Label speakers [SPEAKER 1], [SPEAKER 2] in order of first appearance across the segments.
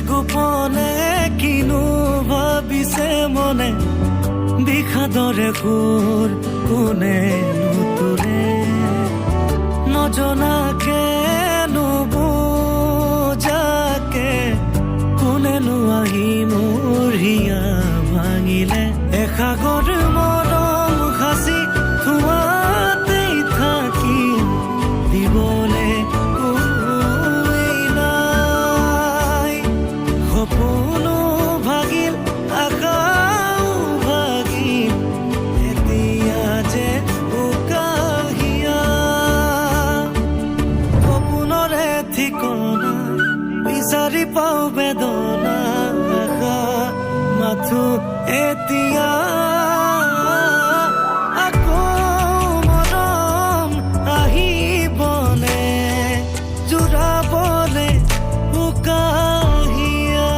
[SPEAKER 1] গোপনে কিনো ভাবিছে মনে বিষাদৰে সুৰ কোনে নুতুৰে নজনাকে নুবুজাকে কোনেনো আহি মোৰ হিয়া ভাঙিলে এসাগৰ মৰম সাঁচি থোৱাতেই থাকি দিবলে সপোনো ভাগিল আশাও ভাগিল এতিয়া যে উকাহিয়া সপোনৰে ঠিকনা বিচাৰি পাওঁ বেদনা আশা মাথো এতিয়া আকৌ মৰম আহিবনে জোৰাবলে উকাহিয়া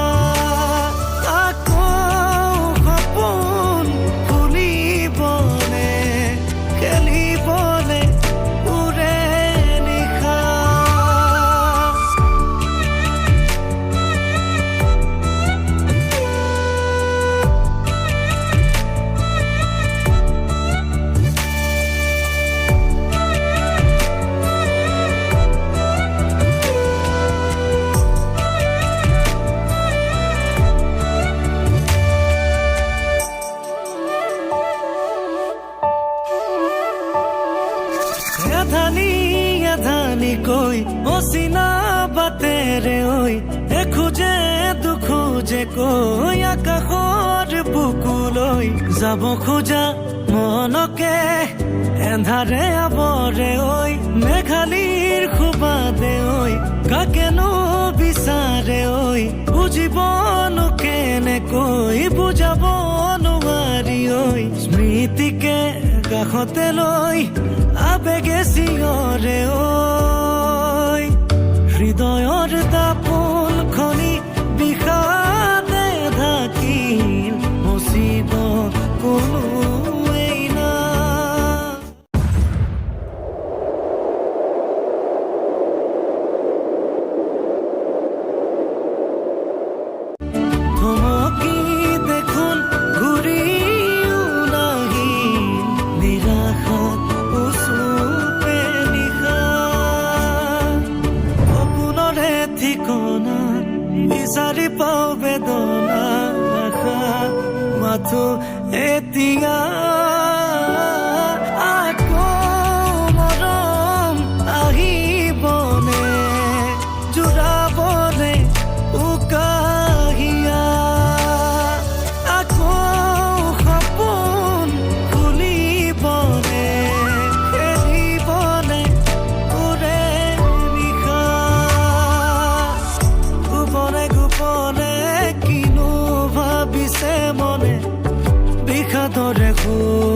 [SPEAKER 1] এধানি কৈ অচিনা বাটেৰে ঐ এখোজে দুখোজে কৈ আকাশৰ বুকুলৈ যাব খোজা মনকে এন্ধাৰে আৱৰে ঐ মেঘালীৰ সুবাদে ঐ কাকেনো বিচাৰে ঐ বুজিবনো কেনেকৈ বুজাব নোৱাৰি ঐ স্মৃতিকে কাষতে লৈ আবেগে চিঞৰে ঐ হৃদয়ৰ দাপোন খনি বিষাদে ঢাকিল মচিব কোনোৱেই না থমকি দেখোন ঘূৰিও নাহিল নিৰাশাত ঠিকনা বিচাৰি পাওঁ বেদনা আশা মাথো এতিয়া আকৌ মৰম আহিবনে জোৰাবনে উকাহিয়া আকৌ সপোন খুলিবনে খেলিবনে উৰে গোপনে কিনো ভাবিছে মনে বিষাদৰে সুৰ